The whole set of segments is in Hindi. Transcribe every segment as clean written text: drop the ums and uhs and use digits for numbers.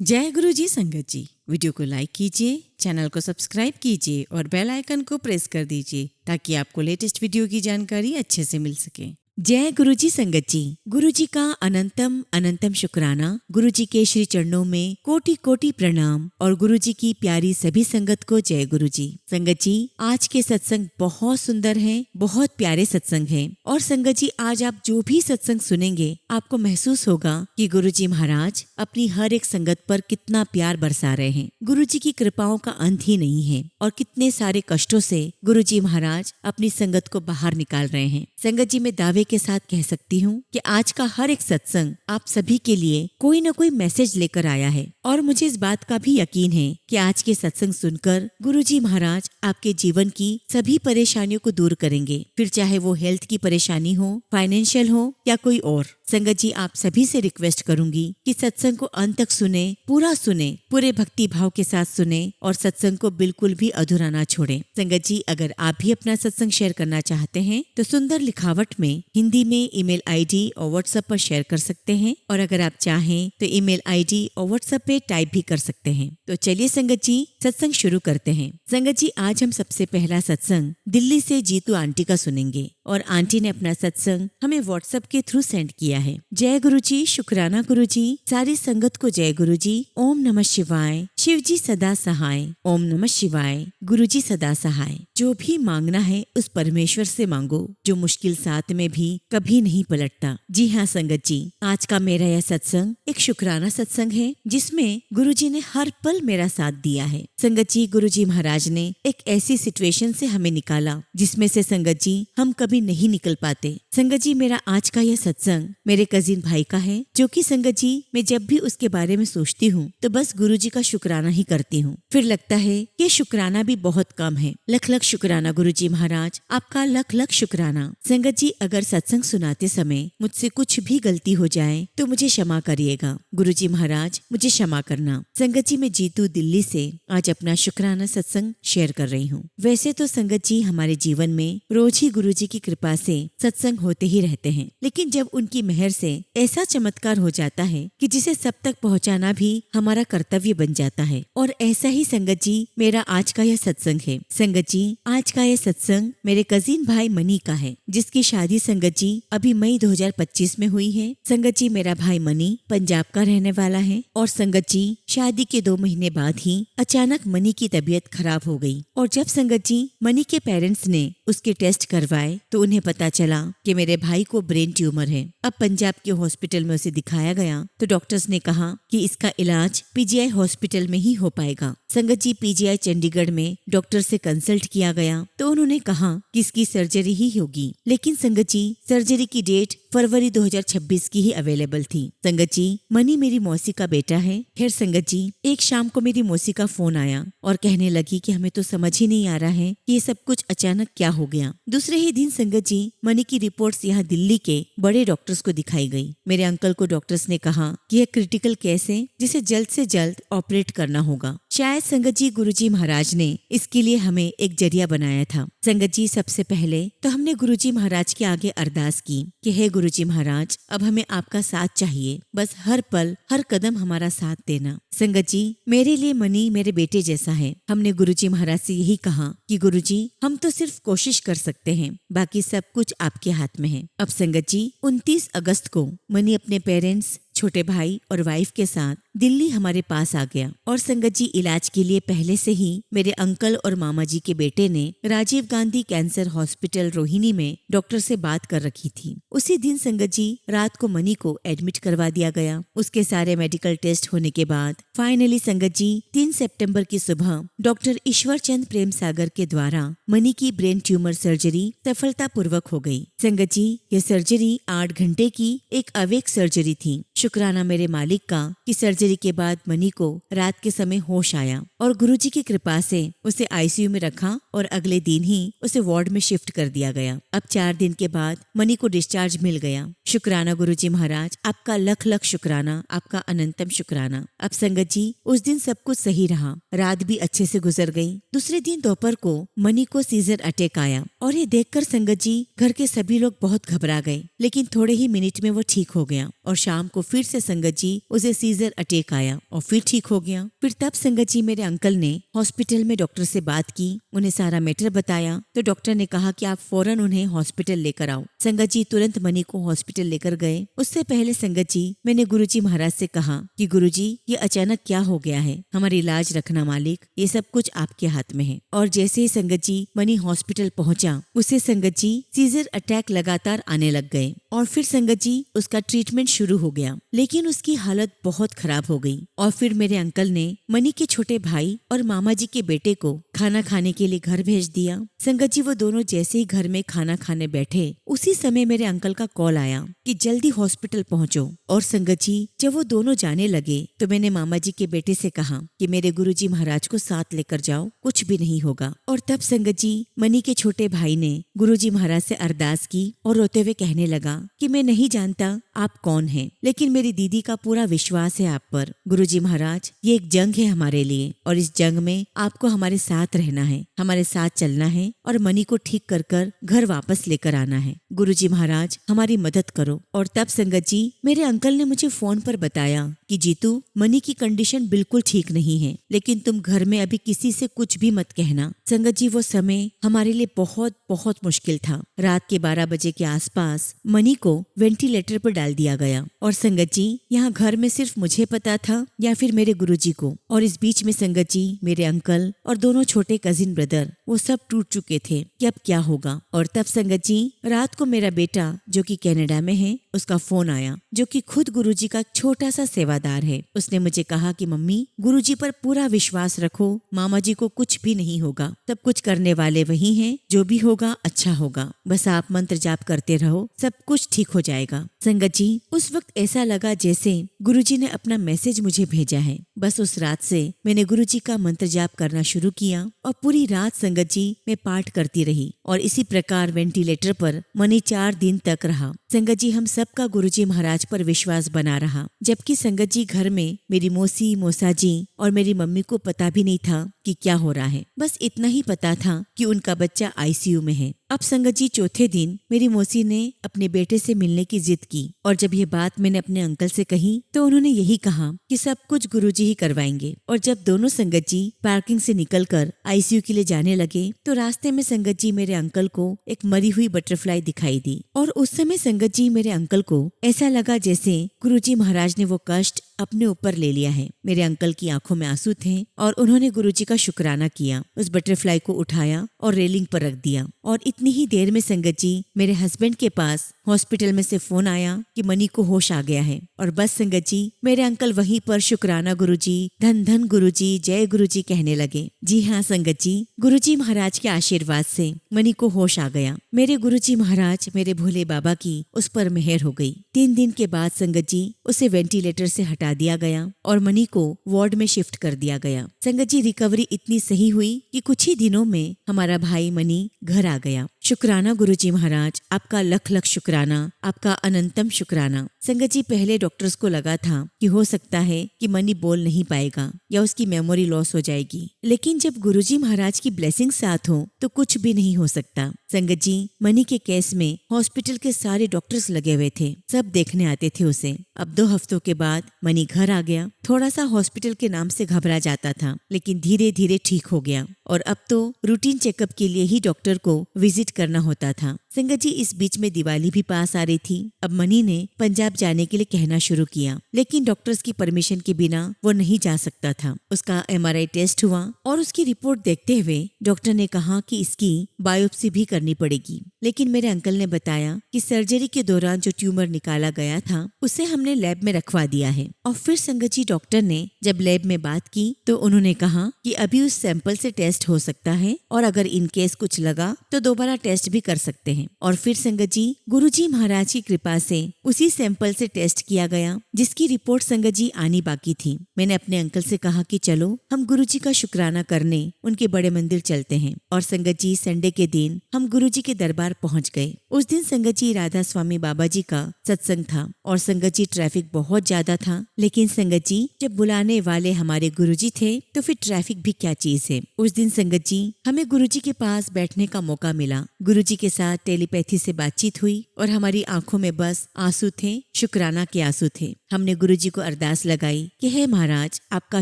जय गुरु जी संगत जी। वीडियो को लाइक कीजिए, चैनल को सब्सक्राइब कीजिए और बेल आइकन को प्रेस कर दीजिए ताकि आपको लेटेस्ट वीडियो की जानकारी अच्छे से मिल सके। जय गुरु जी संगत जी। गुरु जी का अनंतम अनंतम शुक्राना। गुरु जी के श्री चरणों में कोटि कोटि प्रणाम और गुरु जी की प्यारी सभी संगत को जय गुरु जी। संगत जी, आज के सत्संग बहुत सुंदर हैं, बहुत प्यारे सत्संग हैं। और संगत जी, आज आप जो भी सत्संग सुनेंगे आपको महसूस होगा कि गुरु जी महाराज अपनी हर एक संगत पर कितना प्यार बरसा रहे हैं। गुरु जी की कृपाओं का अंत ही नहीं है और कितने सारे कष्टों से गुरु जी महाराज अपनी संगत को बाहर निकाल रहे हैं। संगत जी, मैं दावे के साथ कह सकती हूँ कि आज का हर एक सत्संग आप सभी के लिए कोई न कोई मैसेज लेकर आया है और मुझे इस बात का भी यकीन है कि आज के सत्संग सुनकर गुरु जी महाराज आपके जीवन की सभी परेशानियों को दूर करेंगे, फिर चाहे वो हेल्थ की परेशानी हो, फाइनेंशियल हो या कोई और। संगत जी, आप सभी से रिक्वेस्ट करूंगी कि सत्संग को अंत तक सुने, पूरा सुने, पूरे भक्ति भाव के साथ सुने और सत्संग को बिल्कुल भी अधूरा ना छोड़े। संगत जी, अगर आप भी अपना सत्संग शेयर करना चाहते हैं तो सुंदर लिखावट में हिंदी में ईमेल आईडी और व्हाट्सएप पर शेयर कर सकते हैं और अगर आप चाहें तो ईमेल आईडी और व्हाट्सएप पे टाइप भी कर सकते हैं। तो चलिए संगत जी, सत्संग शुरू करते हैं। संगत जी, आज हम सबसे पहला सत्संग दिल्ली से जीतू आंटी का सुनेंगे और आंटी ने अपना सत्संग हमें व्हाट्सएप के थ्रू सेंड किया है। जय गुरु जी, शुक्राना गुरु जी। सारी संगत को जय गुरु जी। ओम नमः शिवाय। शिव जी सदा सहाय। ओम नमः शिवाय। गुरु जी सदा सहाय। जो भी मांगना है उस परमेश्वर से मांगो जो मुश्किल साथ में भी कभी नहीं पलटता। जी हाँ संगत जी, आज का मेरा यह सत्संग एक शुक्राना सत्संग है जिसमें गुरु जी ने हर पल मेरा साथ दिया है। संगत जी, गुरु जी महाराज ने एक ऐसी सिचुएशन से हमें निकाला जिसमें से संगत जी हम कभी नहीं निकल पाते। संगत जी, मेरा आज का यह सत्संग मेरे कजिन भाई का है जो कि संगत जी मैं जब भी उसके बारे में सोचती हूँ तो बस गुरु जी का शुक्राना ही करती हूँ। फिर लगता है ये शुक्राना भी बहुत कम है। लख लख शुक्राना गुरु जी महाराज, आपका लख लख शुक्राना। संगत जी, अगर सत्संग सुनाते समय मुझसे कुछ भी गलती हो जाए तो मुझे क्षमा करिएगा। गुरु जी महाराज मुझे क्षमा करना। संगत जी, मैं जीतू दिल्ली से आज अपना शुक्राना सत्संग शेयर कर रही हूँ। वैसे तो संगत जी हमारे जीवन में रोज ही गुरु जी की कृपा से सत्संग होते ही रहते हैं, लेकिन जब उनकी मेहर से ऐसा चमत्कार हो जाता है कि जिसे सब तक पहुंचाना भी हमारा कर्तव्य बन जाता है। और ऐसा ही संगत जी मेरा आज का यह सत्संग है। संगत जी, आज का यह सत्संग मेरे कजिन भाई मनी का है जिसकी शादी संगत जी अभी मई 2025 में हुई है। संगत जी, मेरा भाई मनी पंजाब का रहने वाला है और संगत जी शादी के 2 महीने बाद ही अचानक मनी की तबीयत खराब हो गई और जब संगत जी मनी के पेरेंट्स ने उसके टेस्ट करवाए तो उन्हें पता चला कि मेरे भाई को ब्रेन ट्यूमर है। अब पंजाब के हॉस्पिटल में उसे दिखाया गया तो डॉक्टर्स ने कहा कि इसका इलाज पीजीआई हॉस्पिटल में ही हो पाएगा। संगत जी, पीजीआई चंडीगढ़ में डॉक्टर से कंसल्ट किया गया तो उन्होंने कहा कि इसकी सर्जरी ही होगी, लेकिन संगत जी सर्जरी की डेट फरवरी 2026 की ही अवेलेबल थी। संगत जी, मनी मेरी मौसी का बेटा है। फिर संगत जी, एक शाम को मेरी मौसी का फोन आया और कहने लगी कि हमें तो समझ ही नहीं आ रहा है कि ये सब कुछ अचानक क्या हो गया। दूसरे ही दिन संगत जी मनी की रिपोर्ट्स यहाँ दिल्ली के बड़े डॉक्टर्स को दिखाई गई। मेरे अंकल को डॉक्टर्स ने कहा कि यह क्रिटिकल केस है जिसे जल्द से जल्द ऑपरेट करना होगा। शायद संगत जी गुरु जी महाराज ने इसके लिए हमें एक जरिया बनाया था। संगत जी, सबसे पहले तो हमने गुरु जी महाराज के आगे अरदास की कि हे गुरु जी महाराज, अब हमें आपका साथ चाहिए, बस हर पल हर कदम हमारा साथ देना। संगत जी, मेरे लिए मनी मेरे बेटे जैसा है। हमने गुरु जी महाराज से यही कहा कि गुरु जी हम तो सिर्फ कोशिश कर सकते हैं, बाकी सब कुछ आपके हाथ में है। अब संगत जी 29 अगस्त को मनी अपने पेरेंट्स, छोटे भाई और वाइफ के साथ दिल्ली हमारे पास आ गया और संगत जी इलाज के लिए पहले से ही मेरे अंकल और मामा जी के बेटे ने राजीव गांधी कैंसर हॉस्पिटल रोहिणी में डॉक्टर से बात कर रखी थी। उसी दिन संगत जी रात को मनी को एडमिट करवा दिया गया। उसके सारे मेडिकल टेस्ट होने के बाद फाइनली संगत जी 3 सितंबर की सुबह डॉक्टर ईश्वर चंद प्रेम सागर के द्वारा मनी की ब्रेन ट्यूमर सर्जरी सफलतापूर्वक हो गई। संगत जी, यह सर्जरी 8 घंटे की एक अवेक सर्जरी थी। शुक्राना मेरे मालिक का कि सर्जरी के बाद मनी को रात के समय होश आया और गुरुजी की कृपा से उसे आईसीयू में रखा और अगले दिन ही उसे वार्ड में शिफ्ट कर दिया गया। अब 4 दिन के बाद मनी को डिस्चार्ज मिल गया। शुक्राना गुरुजी महाराज, आपका लख लख शुक्राना, आपका अनंतम शुक्राना। अब संगत जी उस दिन सब कुछ सही रहा, रात भी अच्छे से गुजर गई। दूसरे दिन दोपहर को मनी को सीजर अटैक आया और ये देखकर संगत जी घर के सभी लोग बहुत घबरा गए, लेकिन थोड़े ही मिनट में वो ठीक हो गया और शाम को फिर से संगत जी उसे सीजर अटैक आया और फिर ठीक हो गया। फिर तब संगत जी मेरे अंकल ने हॉस्पिटल में डॉक्टर से बात की, उन्हें सारा मैटर बताया तो डॉक्टर ने कहा कि आप फौरन उन्हें हॉस्पिटल लेकर आओ। संगत जी तुरंत मनी को हॉस्पिटल लेकर गए। उससे पहले संगत जी मैंने गुरुजी महाराज से कहा कि गुरुजी ये अचानक क्या हो गया है, हमारी इलाज रखना मालिक, ये सब कुछ आपके हाथ में है। और जैसे ही संगत जी मनी हॉस्पिटल पहुंचा उसे संगत जी सीजर अटैक लगातार आने लग गए और फिर संगत जी उसका ट्रीटमेंट शुरू हो गया, लेकिन उसकी हालत बहुत खराब हो गई। और फिर मेरे अंकल ने मनी के छोटे भाई और मामा जी के बेटे को खाना खाने के लिए घर भेज दिया। संगत जी वो दोनों जैसे ही घर में खाना खाने बैठे उसी समय मेरे अंकल का कॉल आया कि जल्दी हॉस्पिटल पहुंचो। और संगत जी जब वो दोनों जाने लगे तो मैंने मामा जी के बेटे से कहा कि मेरे गुरुजी महाराज को साथ लेकर जाओ, कुछ भी नहीं होगा। और तब संगत जी मनी के छोटे भाई ने गुरुजी महाराज से अरदास की और रोते हुए कहने लगा कि मैं नहीं जानता आप कौन हैं, लेकिन मेरी दीदी का पूरा विश्वास है आप पर। गुरुजी महाराज ये एक जंग है हमारे लिए और इस जंग में आपको हमारे साथ रहना है, हमारे साथ चलना है और मनी को ठीक कर कर घर वापस लेकर आना है। गुरुजी महाराज हमारी मदद करो। और तब संगत जी मेरे अंकल ने मुझे फोन पर बताया कि जीतू मनी की कंडीशन बिल्कुल ठीक नहीं है, लेकिन तुम घर में अभी किसी से कुछ भी मत कहना। संगत जी वो समय हमारे लिए बहुत बहुत मुश्किल था। रात के 12 बजे के आसपास मनी को वेंटिलेटर पर डाल दिया गया और संगत जी यहाँ घर में सिर्फ मुझे पता था या फिर मेरे गुरुजी को। और इस बीच में संगत जी मेरे अंकल और दोनों छोटे कजिन ब्रदर वो सब टूट चुके थे कि अब क्या होगा। और तब संगत जी रात को मेरा बेटा जो कि कनाडा में है उसका फोन आया, जो कि खुद गुरुजी का छोटा सा सेवादार है। उसने मुझे कहा कि मम्मी गुरुजी पर पूरा विश्वास रखो, मामा जी को कुछ भी नहीं होगा, सब कुछ करने वाले वही हैं, जो भी होगा अच्छा होगा, बस आप मंत्र जाप करते रहो, सब कुछ ठीक हो जाएगा। संगत जी उस वक्त ऐसा लगा जैसे गुरुजी ने अपना मैसेज मुझे भेजा है। बस उस रात से मैंने गुरुजी का मंत्र जाप करना शुरू किया और पूरी रात संगत जी मैं पाठ करती रही और इसी प्रकार वेंटिलेटर पर मनी 4 दिन तक रहा। संगत जी हम सबका गुरुजी महाराज पर विश्वास बना रहा, जबकि संगत जी घर में मेरी मौसी मौसा जी और मेरी मम्मी को पता भी नहीं था कि क्या हो रहा है। बस इतना ही पता था कि उनका बच्चा आईसीयू में है। अब संगत जी चौथे दिन मेरी मौसी ने अपने बेटे से मिलने की जिद की और जब ये बात मैंने अपने अंकल से कही तो उन्होंने यही कहा कि सब कुछ गुरुजी ही करवाएंगे। और जब दोनों संगत जी पार्किंग से निकलकर आईसीयू के लिए जाने लगे तो रास्ते में संगत जी मेरे अंकल को एक मरी हुई बटरफ्लाई दिखाई दी और उस समय संगत जी मेरे अंकल को ऐसा लगा जैसे गुरुजी महाराज ने वो कष्ट अपने ऊपर ले लिया है। मेरे अंकल की आंखों में आंसू थे और उन्होंने गुरुजी का शुक्राना किया, उस बटरफ्लाई को उठाया और रेलिंग पर रख दिया। और इतनी ही देर में संगत जी मेरे हस्बैंड के पास हॉस्पिटल में से फोन आया कि मनी को होश आ गया है। और बस संगत जी मेरे अंकल वहीं पर शुक्राना गुरुजी, धन धन गुरुजी, जय गुरुजी कहने लगे। जी हाँ संगत जी गुरुजी महाराज के आशीर्वाद से मनी को होश आ गया। मेरे गुरुजी महाराज मेरे भोले बाबा की उस पर मेहर हो गई। 3 दिन के बाद संगत जी उसे वेंटिलेटर से हटा दिया गया और मनी को वार्ड में शिफ्ट कर दिया गया। संगत जी रिकवरी इतनी सही हुई कि कुछ ही दिनों में हमारा भाई मनी घर आ गया। शुक्राना गुरुजी महाराज, आपका लख लख शुक्राना, आपका अनंतम शुक्राना। संगत जी पहले डॉक्टर्स को लगा था कि हो सकता है कि मनी बोल नहीं पाएगा या उसकी मेमोरी लॉस हो जाएगी, लेकिन जब गुरुजी महाराज की ब्लेसिंग साथ हो तो कुछ भी नहीं हो सकता। संगत जी मनी के केस में हॉस्पिटल के सारे डॉक्टर्स लगे हुए थे, सब देखने आते थे उसे। अब 2 हफ्तों के बाद मनी घर आ गया। थोड़ा सा हॉस्पिटल के नाम से घबरा जाता था, लेकिन धीरे धीरे ठीक हो गया और अब तो रूटीन चेकअप के लिए ही डॉक्टर को विजिट करना होता था। संगत जी इस बीच में दिवाली भी पास आ रही थी। अब मनी ने पंजाब जाने के लिए कहना शुरू किया, लेकिन डॉक्टर्स की परमिशन के बिना वो नहीं जा सकता था। उसका MRI टेस्ट हुआ और उसकी रिपोर्ट देखते हुए डॉक्टर ने कहा कि इसकी बायोप्सी भी करनी पड़ेगी, लेकिन मेरे अंकल ने बताया कि सर्जरी के दौरान जो ट्यूमर निकाला गया था उसे हमने लैब में रखवा दिया है। और फिर संगत जी डॉक्टर ने जब लैब में बात की तो उन्होंने कहा कि अभी उस सैंपल से टेस्ट हो सकता है और अगर इन केस कुछ लगा तो दोबारा टेस्ट भी कर सकते हैं। और फिर संगत जी गुरुजी महाराज की कृपा से उसी सैंपल से टेस्ट किया गया जिसकी रिपोर्ट संगत जी आनी बाकी थी। मैंने अपने अंकल से कहा कि चलो हम गुरुजी का शुक्राना करने उनके बड़े मंदिर चलते हैं। और संगत जी संडे के दिन हम गुरुजी के दरबार पहुंच गए। उस दिन संगत जी राधा स्वामी बाबा जी का सत्संग था और संगत जी ट्रैफिक बहुत ज्यादा था, लेकिन संगत जी जब बुलाने वाले हमारे गुरुजी थे तो फिर ट्रैफिक भी क्या चीज है। उस दिन संगत जी हमें गुरुजी के पास बैठने का मौका मिला, गुरुजी के साथ टेलीपैथी से बातचीत हुई और हमारी आंखों में बस आंसू थे, शुक्राना के आंसू थे। हमने गुरुजी को अरदास लगाई कि हे महाराज, आपका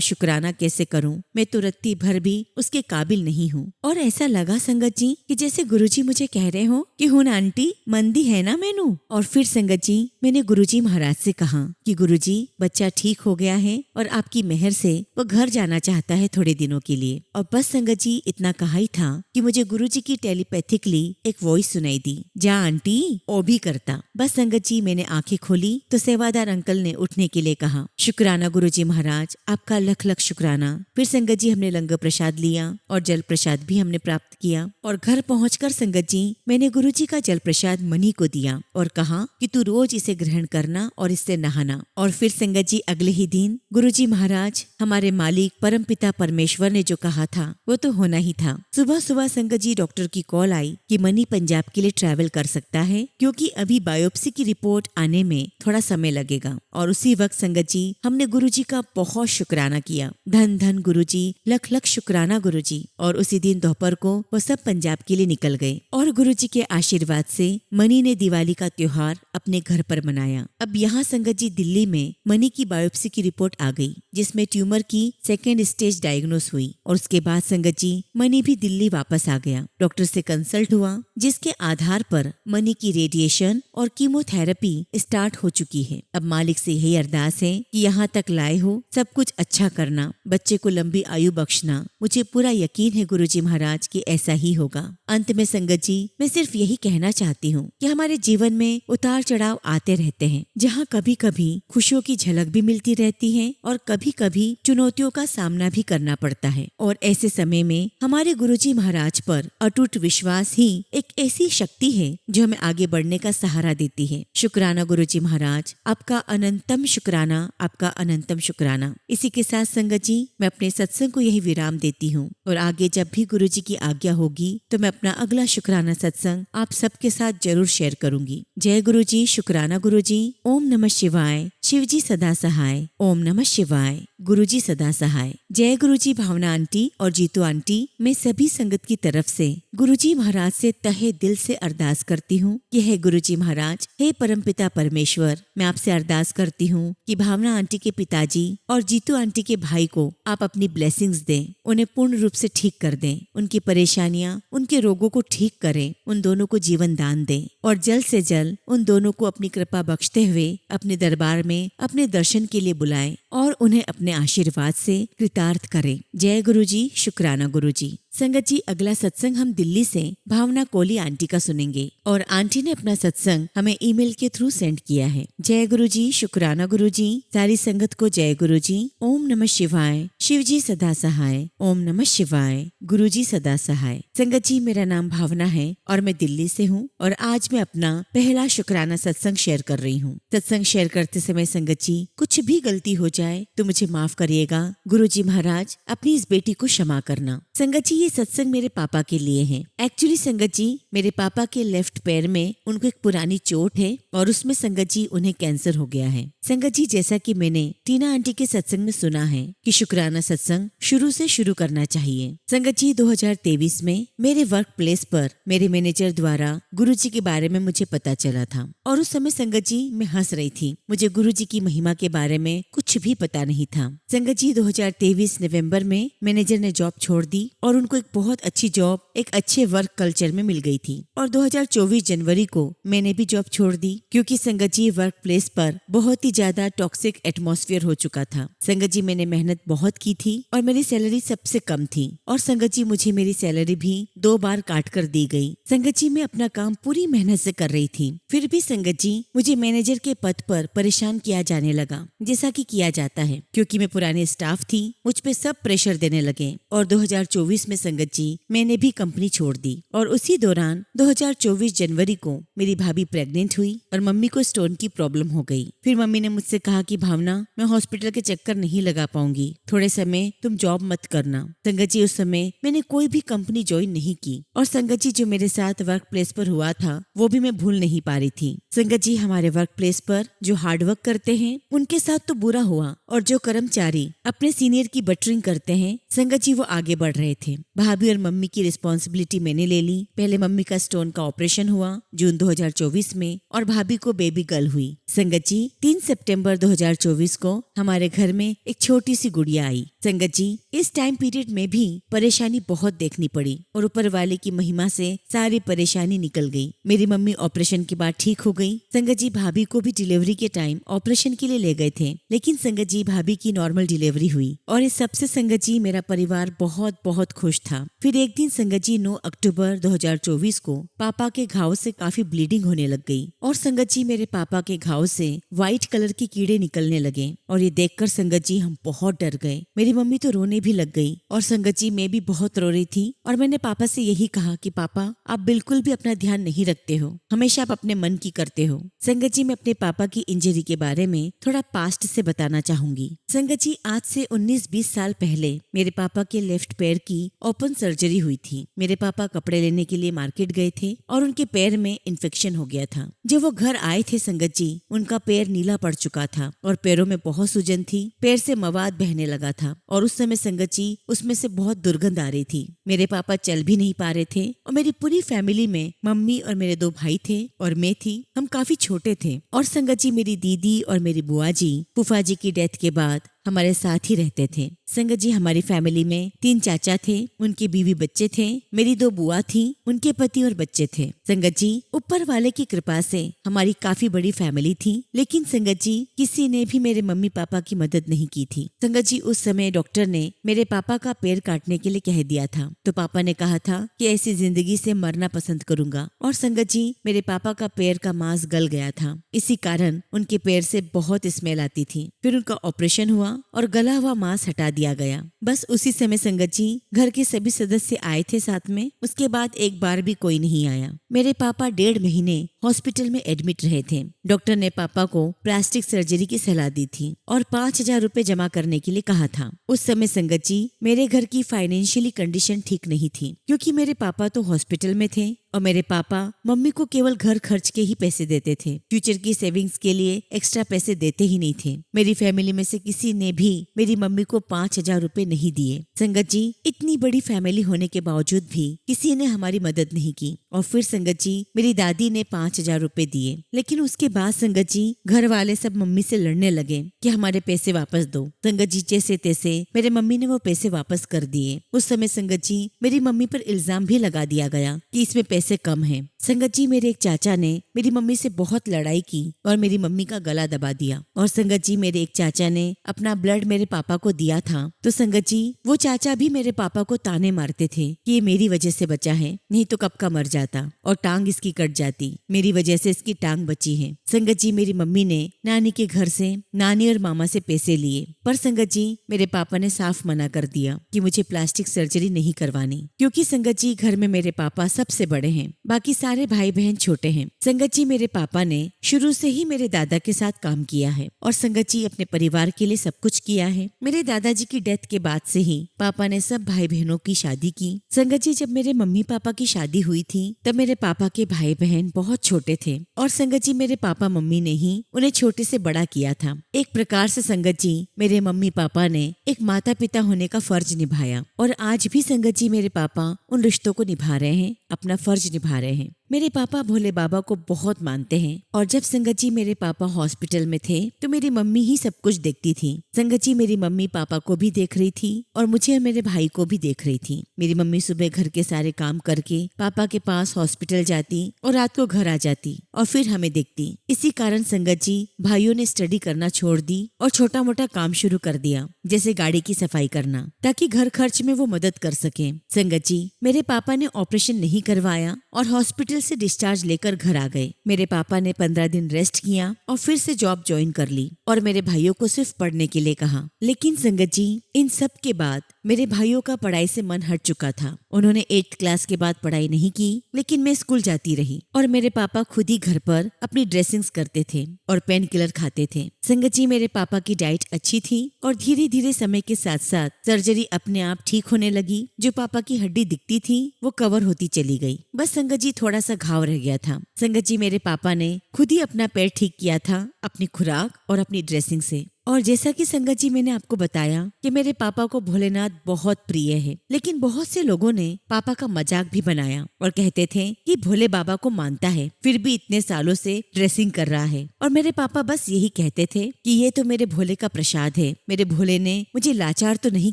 शुक्राना कैसे करूं, मैं तो रत्ती भर भी उसके काबिल नहीं हूँ। और ऐसा लगा संगत जी कि जैसे गुरुजी मुझे कह रहे हो कि हुन आंटी मंदी है ना मैनू। और फिर संगत जी मैंने गुरुजी महाराज से कहा कि गुरुजी बच्चा ठीक हो गया है और आपकी मेहर से वो घर जाना चाहता है थोड़े दिनों के लिए। और बस संगत जी इतना कहा ही था कि मुझे गुरुजी की टेलीपैथिकली एक वॉइस सुनाई दी, जा आंटी ओ भी करता। बस संगत जी मैंने आंखें खोली तो सेवादार अंकल ने उठने के लिए कहा, शुक्राना गुरुजी महाराज, आपका लख लख शुक्राना। फिर संगत जी हमने लंगर प्रसाद लिया और जल प्रसाद भी हमने प्राप्त किया। और घर पहुंचकर संगत जी मैंने गुरुजी का जल प्रसाद मनी को दिया और कहा कि तू रोज इसे ग्रहण करना और इससे नहाना। और फिर संगत जी अगले ही दिन गुरुजी महाराज, हमारे मालिक परमपिता परमेश्वर ने जो कहा था वो तो होना ही था। सुबह सुबह संगत जी डॉक्टर की कॉल आई कि मनी पंजाब के लिए ट्रैवल कर सकता है, क्योंकि अभी बायोप्सी की रिपोर्ट आने में थोड़ा समय लगेगा। और उसी वक्त संगत जी हमने गुरुजी का बहुत शुक्राना किया। धन धन गुरुजी, लख लख शुक्राना गुरुजी। और उसी दिन दोपहर को वो सब पंजाब के लिए निकल गए और गुरुजी के आशीर्वाद से मनी ने दिवाली का त्योहार अपने घर पर मनाया। अब यहाँ संगत जी दिल्ली में मनी की बायोप्सी की रिपोर्ट आ गई, जिसमें ट्यूमर की 2nd स्टेज डायग्नोस हुई। और उसके बाद संगत जी मनी भी दिल्ली वापस आ गया। डॉक्टर से कंसल्ट हुआ, जिसके आधार पर मनी की रेडिएशन और कीमोथेरेपी स्टार्ट हो चुकी है। अब मालिक से यही अरदास है कि यहाँ तक लाए हो सब कुछ अच्छा करना, बच्चे को लंबी आयु बख्शना। मुझे पूरा यकीन है गुरुजी महाराज कि ऐसा ही होगा। अंत में संगत जी मैं सिर्फ यही कहना चाहती हूँ कि हमारे जीवन में उतार चढ़ाव आते रहते हैं, जहाँ कभी कभी खुशियों की झलक भी मिलती रहती है और कभी कभी चुनौतियों का सामना भी करना पड़ता है। और ऐसे समय में हमारे गुरुजी महाराज पर अटूट विश्वास ही एक ऐसी शक्ति है जो हमें आगे बढ़ने का सहारा देती है। शुक्राना गुरुजी महाराज, आपका अनंतम शुक्राना, आपका अनंतम शुक्राना। इसी के साथ संगत जी मैं अपने सत्संग को यही विराम देती हूँ और आगे जब भी गुरुजी की आज्ञा होगी तो मैं अपना अगला शुक्राना सत्संग आप सबके साथ जरूर शेयर करूंगी। जय गुरुजी, शुक्राना गुरुजी। ओम नमः शिवाय। शिवजी सदा सहाय। ओम नमः शिवाय। गुरुजी सदा सहाय। जय गुरुजी। भावना आंटी और जीतू आंटी, मैं सभी संगत की तरफ से गुरुजी महाराज से तहे दिल से अरदास करती हूँ कि हे गुरुजी महाराज, हे परमपिता परमेश्वर, मैं आपसे अरदास करती हूँ कि भावना आंटी के पिताजी और जीतू आंटी के भाई को आप अपनी ब्लेसिंग्स दें, उन्हें पूर्ण रूप से ठीक कर दें, उनकी परेशानियाँ, उनके रोगों को ठीक करें, उन दोनों को जीवन दान दें और जल्द से जल्द उन दोनों को अपनी कृपा बख्शते हुए अपने दरबार में अपने दर्शन के लिए बुलाएं और उन्हें अपने आशीर्वाद से कृतार्थ करें। जय गुरुजी, शुक्राना गुरुजी। संगत जी अगला सत्संग हम दिल्ली से भावना कोली आंटी का सुनेंगे और आंटी ने अपना सत्संग हमें ईमेल के थ्रू सेंड किया है। जय गुरुजी, शुक्राना गुरुजी। सारी संगत को जय गुरुजी। ओम नमः शिवाय। शिवजी सदा सहाय। ओम नमः शिवाय। गुरुजी सदा सहाय। संगत जी मेरा नाम भावना है और मैं दिल्ली से हूँ और आज मैं अपना पहला शुक्राना सत्संग शेयर कर रही हूँ। सत्संग शेयर करते समय संगत जी कुछ भी गलती हो जाए तो मुझे माफ करिएगा। गुरुजी महाराज अपनी इस बेटी को क्षमा करना। संगत जी ये सत्संग मेरे पापा के लिए है। एक्चुअली संगत जी मेरे पापा के लेफ्ट पैर में उनको एक पुरानी चोट है और उसमें संगत जी उन्हें कैंसर हो गया है। संगत जी जैसा कि मैंने टीना आंटी के सत्संग में सुना है कि शुक्राना सत्संग शुरू से शुरू करना चाहिए। संगत जी 2023 में मेरे वर्क प्लेस पर मेरे मैनेजर द्वारा गुरुजी के बारे में मुझे पता चला था और उस समय संगत जी मैं हंस रही थी। मुझे गुरुजी की महिमा के बारे में कुछ भी पता नहीं था। संगत जी 2023 नवंबर में मैनेजर ने जॉब छोड़ दी और उनको एक बहुत अच्छी जॉब एक अच्छे वर्क कल्चर में मिल गई थी और 2024 जनवरी को मैंने भी जॉब छोड़ दी, क्योंकि संगत जी वर्क प्लेस पर बहुत ही ज्यादा टॉक्सिक एटमॉस्फेयर हो चुका था। संगत जी मैंने मेहनत बहुत की थी और मेरी सैलरी सबसे कम थी और संगत जी मुझे मेरी सैलरी भी 2 बार काट कर दी गई। संगत जी मैं अपना काम पूरी मेहनत से कर रही थी, फिर भी संगत जी मुझे मैनेजर के पद पर परेशान किया जाने लगा, जैसा कि किया जाता है, क्योंकि मैं पुराने स्टाफ थी। मुझ पे सब प्रेशर देने लगे और 2024 में संगत जी मैंने भी कंपनी छोड़ दी और उसी दौरान 2024 जनवरी को मेरी भाभी प्रेग्नेंट हुई और मम्मी को स्टोन की प्रॉब्लम हो गई। फिर मम्मी ने मुझसे कहा कि भावना मैं हॉस्पिटल के चक्कर नहीं लगा पाऊंगी, थोड़े समय तुम जॉब मत करना। संगत जी, उस समय मैंने कोई भी कंपनी ज्वाइन नहीं की और संगत जी जो मेरे साथ वर्क प्लेस पर हुआ था वो भी मैं भूल नहीं पा रही थी। संगत जी, हमारे वर्क प्लेस पर जो हार्ड वर्क करते हैं उनके साथ तो बुरा हुआ, और जो कर्मचारी अपने सीनियर की बटरिंग करते हैं संगत जी वो आगे बढ़ रहे थे। भाभी और मम्मी की रिस्पॉन्सिबिलिटी मैंने ले ली। पहले मम्मी का स्टोन का ऑपरेशन हुआ जून 2024 में और भाभी को बेबी गर्ल हुई। संगत जी, 3 सितंबर 2024 को हमारे घर में एक छोटी सी गुड़िया आई। संगत जी, इस टाइम पीरियड में भी परेशानी बहुत देखनी पड़ी और ऊपर वाले की महिमा से सारी परेशानी निकल गई। मेरी मम्मी ऑपरेशन के बाद ठीक हो गई। संगत जी, भाभी को भी डिलीवरी के टाइम ऑपरेशन के लिए ले गए थे, लेकिन संगत जी भाभी की नॉर्मल डिलीवरी हुई और इस सबसे संगत जी मेरा परिवार बहुत बहुत खुश था। फिर एक दिन संगत जी 9 अक्टूबर 2024 को पापा के घाव से काफी ब्लीडिंग होने लग गई और संगत जी मेरे पापा के घाव से व्हाइट कलर के कीड़े निकलने लगे और ये देखकर संगत जी हम बहुत डर गए। मेरी मम्मी तो रोने भी लग गई और संगत जी मैं भी बहुत रो रही थी और मैंने पापा से यही कहा कि पापा आप बिल्कुल भी अपना ध्यान नहीं रखते हो, हमेशा आप अपने मन की करते हो। संगत जी, मैं अपने पापा की इंजरी के बारे में थोड़ा पास्ट से बताना चाहूंगी। संगत जी, आज से 19-20 साल पहले मेरे पापा के लेफ्ट पैर की ओपन सर्जरी हुई थी। मेरे पापा कपड़े लेने के लिए मार्केट गए थे और उनके पैर में इन्फेक्शन हो गया था। जब वो घर आए थे संगत जी, उनका पैर नीला पड़ चुका था और पैरों में बहुत सूजन थी, पैर से मवाद बहने लगा था और उस समय संगत जी उसमें से बहुत दुर्गंध आ रही थी। मेरे पापा चल भी नहीं पा रहे थे और मेरी पूरी फैमिली में मम्मी और मेरे 2 भाई थे और मैं थी, हम काफी छोटे थे। और संगत जी मेरी दीदी और मेरी बुआ जी फूफा जी की डेथ के बाद हमारे साथ ही रहते थे। संगत जी, हमारी फैमिली में 3 चाचा थे, उनके बीवी बच्चे थे, मेरी 2 बुआ थी, उनके पति और बच्चे थे। संगत जी, ऊपर वाले की कृपा से हमारी काफी बड़ी फैमिली थी, लेकिन संगत जी किसी ने भी मेरे मम्मी पापा की मदद नहीं की थी। संगत जी, उस समय डॉक्टर ने मेरे पापा का पैर काटने के लिए कह दिया था, तो पापा ने कहा था कि ऐसी जिंदगी से मरना पसंद करूंगा। और संगत जी, मेरे पापा का पैर का मांस गल गया था, इसी कारण उनके पैर से बहुत स्मेल आती थी। फिर उनका ऑपरेशन हुआ और गला हुआ मांस हटा दिया गया। बस उसी समय संगत जी घर के सभी सदस्य आए थे साथ में, उसके बाद एक बार भी कोई नहीं आया। मेरे पापा 1.5 महीने हॉस्पिटल में एडमिट रहे थे। डॉक्टर ने पापा को प्लास्टिक सर्जरी की सलाह दी थी और 5,000 रुपए जमा करने के लिए कहा था। उस समय संगत जी मेरे घर की फाइनेंशियली कंडीशन ठीक नहीं थी, क्योंकि मेरे पापा तो हॉस्पिटल में थे और मेरे पापा मम्मी को केवल घर खर्च के ही पैसे देते थे, फ्यूचर की सेविंग्स के लिए एक्स्ट्रा पैसे देते ही नहीं थे। मेरी फैमिली में से किसी ने भी मेरी मम्मी को 5,000 रुपए नहीं दिए। संगत जी, इतनी बड़ी फैमिली होने के बावजूद भी किसी ने हमारी मदद नहीं की। और फिर संगत जी मेरी दादी ने 5,000 रुपए दिए, लेकिन उसके बाद संगत जी घर वाले सब मम्मी से लड़ने लगे कि हमारे पैसे वापस दो। संगत जी जैसे तैसे मेरे मम्मी ने वो पैसे वापस कर दिए। उस समय संगत जी मेरी मम्मी पर इल्जाम भी लगा दिया गया कि इसमें पैसे कम हैं। संगत जी मेरे एक चाचा ने मेरी मम्मी से बहुत लड़ाई की और मेरी मम्मी का गला दबा दिया। और संगत जी मेरे एक चाचा ने अपना ब्लड मेरे पापा को दिया था, तो संगत जी वो चाचा भी मेरे पापा को ताने मारते थे कि ये मेरी वजह से बचा है, नहीं तो कब का मर जाता और टांग इसकी कट जाती, मेरी वजह से इसकी टांग बची है। संगत जी मेरी मम्मी ने नानी के घर से नानी और मामा से पैसे लिए, पर संगत जी मेरे पापा ने साफ मना कर दिया कि मुझे प्लास्टिक सर्जरी नहीं करवानी, क्योंकि संगत जी घर में मेरे पापा सबसे बड़े हैं, बाकी सारे भाई बहन छोटे हैं। संगत जी मेरे पापा ने शुरू से ही मेरे दादा के साथ काम किया है और संगत जी अपने परिवार के लिए सब कुछ किया है। मेरे दादाजी की डेथ के बाद से ही पापा ने सब भाई बहनों की शादी की। संगत जी जब मेरे मम्मी पापा की शादी हुई थी तब मेरे पापा के भाई बहन बहुत छोटे थे और संगत जी मेरे पापा मम्मी ने ही उन्हें छोटे से बड़ा किया था। एक प्रकार से संगत जी मेरे मम्मी पापा ने एक माता पिता होने का फर्ज निभाया और आज भी संगत जी मेरे पापा उन रिश्तों को निभा रहे हैं, अपना फर्ज निभा रहे हैं। मेरे पापा भोले बाबा को बहुत मानते हैं और जब संगत जी मेरे पापा हॉस्पिटल में थे तो मेरी मम्मी ही सब कुछ देखती थी। संगत जी मेरी मम्मी पापा को भी देख रही थी और मुझे और मेरे भाई को भी देख रही थी। मेरी मम्मी सुबह घर के सारे काम करके पापा के पास हॉस्पिटल जाती और रात को घर आ जाती और फिर हमें देखती। इसी कारण संगत जी भाइयों ने स्टडी करना छोड़ दी और छोटा मोटा काम शुरू कर दिया, जैसे गाड़ी की सफाई करना, ताकि घर खर्च में वो मदद कर सके। संगत जी मेरे पापा ने ऑपरेशन नहीं करवाया और हॉस्पिटल हॉस्पिटल से डिस्चार्ज लेकर घर आ गए। मेरे पापा ने 15 दिन रेस्ट किया और फिर से जॉब ज्वाइन कर ली और मेरे भाइयों को सिर्फ पढ़ने के लिए कहा। लेकिन संगत जी, इन सब के बाद मेरे भाइयों का पढ़ाई से मन हट चुका था। उन्होंने 8th क्लास के बाद पढ़ाई नहीं की, लेकिन मैं स्कूल जाती रही और मेरे पापा खुद ही घर पर अपनी ड्रेसिंग्स करते थे और पेन किलर खाते थे। संगत जी, मेरे पापा की डाइट अच्छी थी और धीरे धीरे समय के साथ साथ सर्जरी अपने आप ठीक होने लगी। जो पापा की हड्डी दिखती थी वो कवर होती चली गई। बस संगत जी, थोड़ा सा घाव रह गया था। संगत जी, मेरे पापा ने खुद ही अपना पैर ठीक किया था अपनी खुराक और अपनी ड्रेसिंग से। और जैसा कि संगत जी, मैंने आपको बताया कि मेरे पापा को भोलेनाथ बहुत प्रिय है, लेकिन बहुत से लोगों ने पापा का मजाक भी बनाया और कहते थे कि भोले बाबा को मानता है फिर भी इतने सालों से ड्रेसिंग कर रहा है। और मेरे पापा बस यही कहते थे कि ये तो मेरे भोले का प्रसाद है, मेरे भोले ने मुझे लाचार तो नहीं